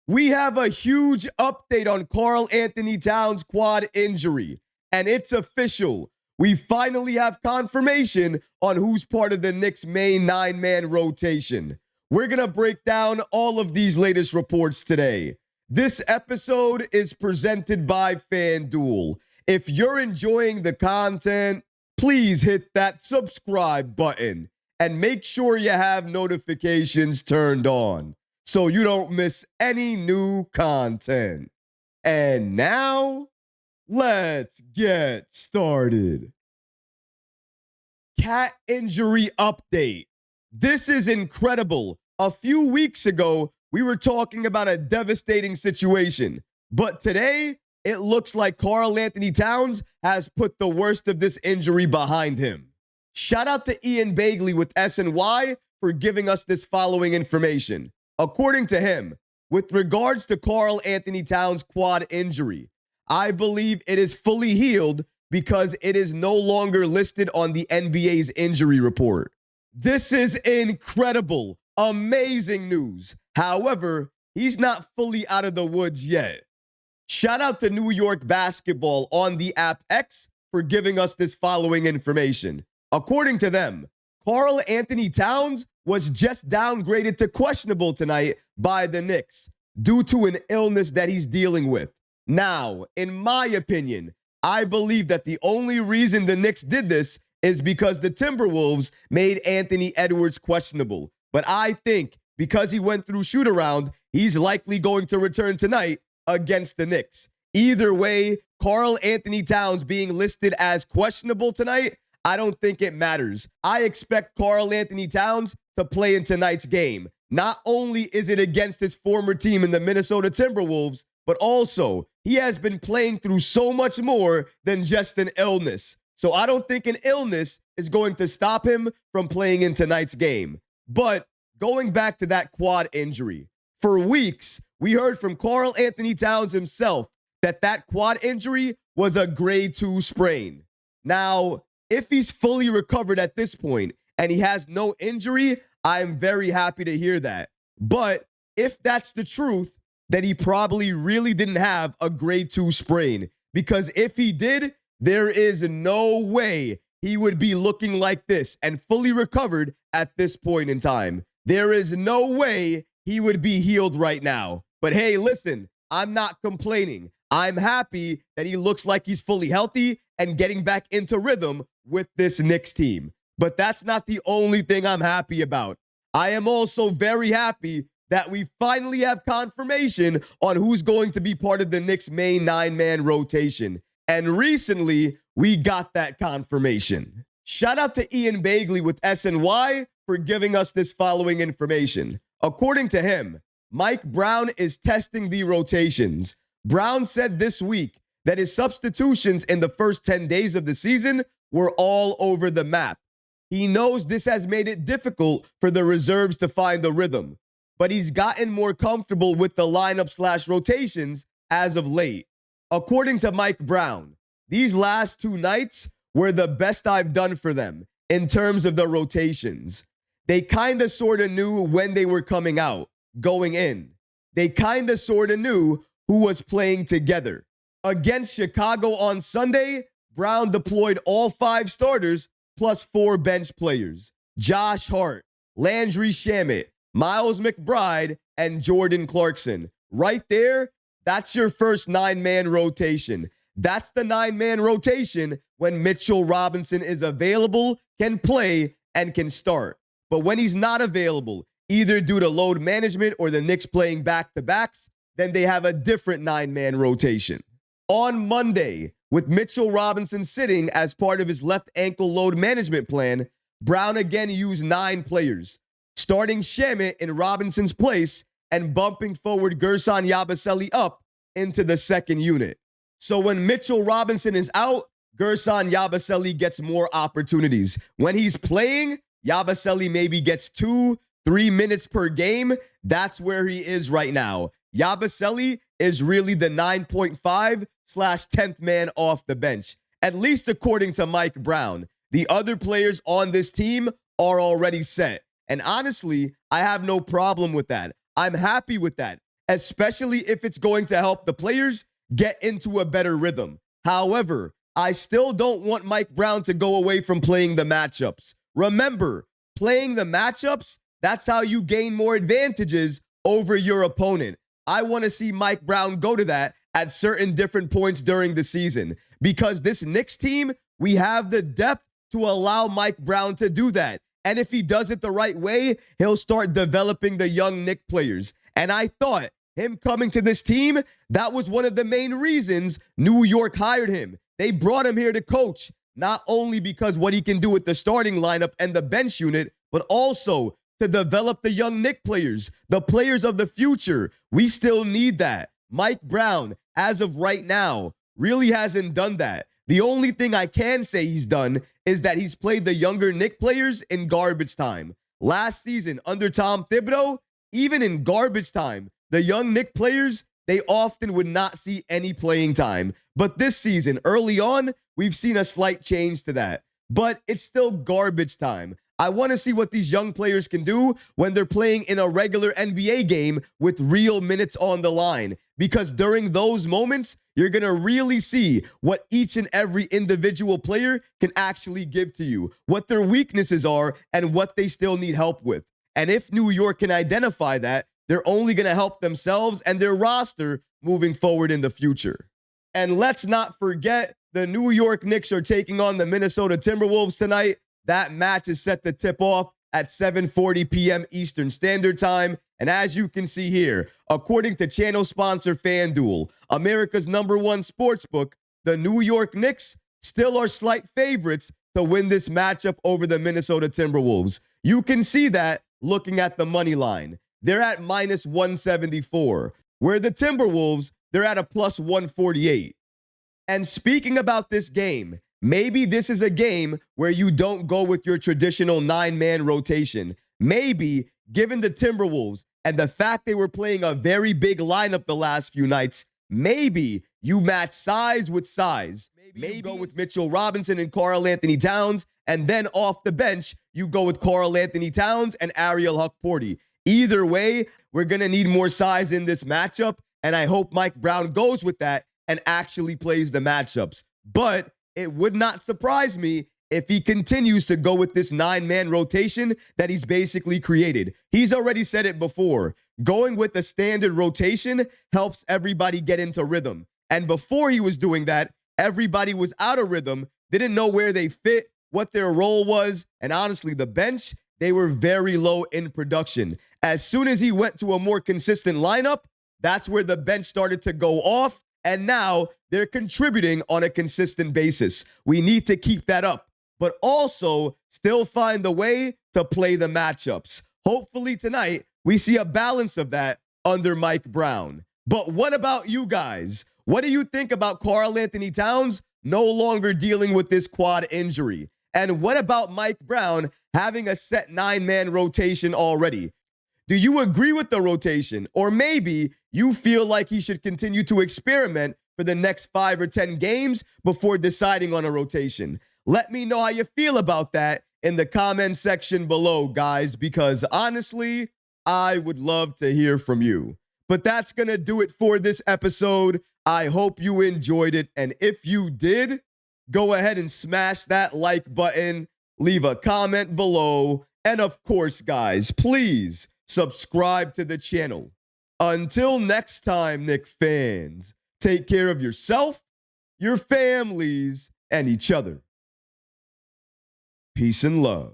We have a huge update on Karl-Anthony Towns' quad injury, and it's official. We finally have confirmation on who's part of the Knicks' main 9-man rotation. We're going to break down all of these latest reports today. This episode is presented by FanDuel. If you're enjoying the content, please hit that subscribe button and make sure you have notifications turned on so you don't miss any new content. And now, let's get started. Cat injury update. This is incredible. A few weeks ago, we were talking about a devastating situation, but today, it looks like Karl-Anthony Towns has put the worst of this injury behind him. Shout out to Ian Bagley with SNY for giving us this following information. According to him, with regards to Karl-Anthony Towns' quad injury, I believe it is fully healed because it is no longer listed on the NBA's injury report. This is incredible, amazing news. However, he's not fully out of the woods yet. Shout out to New York Basketball on the app X for giving us this following information. According to them, Karl-Anthony Towns was just downgraded to questionable tonight by the Knicks due to an illness that he's dealing with. Now, in my opinion, I believe that the only reason the Knicks did this is because the Timberwolves made Anthony Edwards questionable. But I think because he went through shoot-around, he's likely going to return tonight against the Knicks. Either way, Karl-Anthony Towns being listed as questionable tonight, I don't think it matters. I expect Karl-Anthony Towns to play in tonight's game. Not only is it against his former team in the Minnesota Timberwolves, but also he has been playing through so much more than just an illness. So I don't think an illness is going to stop him from playing in tonight's game. But going back to that quad injury, for weeks, we heard from Karl-Anthony Towns himself that quad injury was a grade 2 sprain. Now, if he's fully recovered at this point and he has no injury, I'm very happy to hear that. But if that's the truth, then he probably really didn't have a grade 2 sprain. Because if he did, there is no way he would be looking like this and fully recovered at this point in time. There is no way he would be healed right now. But hey, listen, I'm not complaining. I'm happy that he looks like he's fully healthy and getting back into rhythm with this Knicks team. But that's not the only thing I'm happy about. I am also very happy that we finally have confirmation on who's going to be part of the Knicks' main 9-man rotation. And recently, we got that confirmation. Shout out to Ian Bagley with SNY for giving us this following information. According to him, Mike Brown is testing the rotations. Brown said this week that his substitutions in the first 10 days of the season were all over the map. He knows this has made it difficult for the reserves to find the rhythm, but he's gotten more comfortable with the lineup/rotations as of late. According to Mike Brown, these last 2 nights were the best I've done for them in terms of the rotations. They kind of sort of knew when they were coming out, going in. They kind of sort of knew who was playing together. Against Chicago on Sunday, Brown deployed all 5 starters plus 4 bench players. Josh Hart, Landry Shamet, Miles McBride, and Jordan Clarkson. Right there, that's your first 9-man rotation. That's the 9-man rotation when Mitchell Robinson is available, can play, and can start. But when he's not available, either due to load management or the Knicks playing back-to-backs, then they have a different 9-man rotation. On Monday, with Mitchell Robinson sitting as part of his left ankle load management plan, Brown again used 9 players, starting Shamet in Robinson's place and bumping forward Gerson Yabusele up into the second unit. So when Mitchell Robinson is out, Gerson Yabusele gets more opportunities. When he's playing, Yabusele maybe gets 2-3 minutes per game. That's where he is right now. Yabusele is really the 9.5/10th man off the bench, at least according to Mike Brown. The other players on this team are already set. And honestly, I have no problem with that. I'm happy with that. especially if it's going to help the players get into a better rhythm. However, I still don't want Mike Brown to go away from playing the matchups. Remember, playing the matchups, that's how you gain more advantages over your opponent. I want to see Mike Brown go to that at certain different points during the season, because this Knicks team, we have the depth to allow Mike Brown to do that. And if he does it the right way, he'll start developing the young Knicks players. And I thought him coming to this team, that was one of the main reasons New York hired him. They brought him here to coach, not only because what he can do with the starting lineup and the bench unit, but also to develop the young Knicks players, the players of the future. We still need that. Mike Brown, as of right now, really hasn't done that. The only thing I can say he's done is that he's played the younger Knicks players in garbage time. Last season, under Tom Thibodeau, even in garbage time, the young Knicks players, they often would not see any playing time. But this season, early on, we've seen a slight change to that. But it's still garbage time. I want to see what these young players can do when they're playing in a regular NBA game with real minutes on the line. Because during those moments, you're going to really see what each and every individual player can actually give to you, what their weaknesses are, and what they still need help with. And if New York can identify that, they're only going to help themselves and their roster moving forward in the future. And let's not forget, the New York Knicks are taking on the Minnesota Timberwolves tonight. That match is set to tip off at 7:40 p.m. Eastern Standard Time. And as you can see here, according to channel sponsor FanDuel, America's #1 sportsbook, the New York Knicks still are slight favorites to win this matchup over the Minnesota Timberwolves. You can see that looking at the money line. They're at minus 174, where the Timberwolves, they're at a plus 148. And speaking about this game, maybe this is a game where you don't go with your traditional 9-man rotation. Maybe, given the Timberwolves and the fact they were playing a very big lineup the last few nights, maybe you match size with size. Maybe you go with Mitchell Robinson and Karl-Anthony Towns, and then off the bench, you go with Karl-Anthony Towns and Ariel Hukporti. Either way, we're going to need more size in this matchup, and I hope Mike Brown goes with that and actually plays the matchups. But it would not surprise me if he continues to go with this 9-man rotation that he's basically created. He's already said it before. Going with a standard rotation helps everybody get into rhythm. And before he was doing that, everybody was out of rhythm, didn't know where they fit, what their role was, and honestly, the bench, they were very low in production. As soon as he went to a more consistent lineup, that's where the bench started to go off, and now they're contributing on a consistent basis. We need to keep that up, but also still find the way to play the matchups. Hopefully tonight, we see a balance of that under Mike Brown. But what about you guys? What do you think about Karl-Anthony Towns no longer dealing with this quad injury? And what about Mike Brown having a set 9-man rotation already? Do you agree with the rotation? Or maybe you feel like he should continue to experiment for the next 5 or 10 games before deciding on a rotation? Let me know how you feel about that in the comment section below, guys, because honestly, I would love to hear from you. But that's going to do it for this episode. I hope you enjoyed it. And if you did, go ahead and smash that like button, leave a comment below, and of course, guys, please subscribe to the channel. Until next time, Knicks fans, take care of yourself, your families, and each other. Peace and love.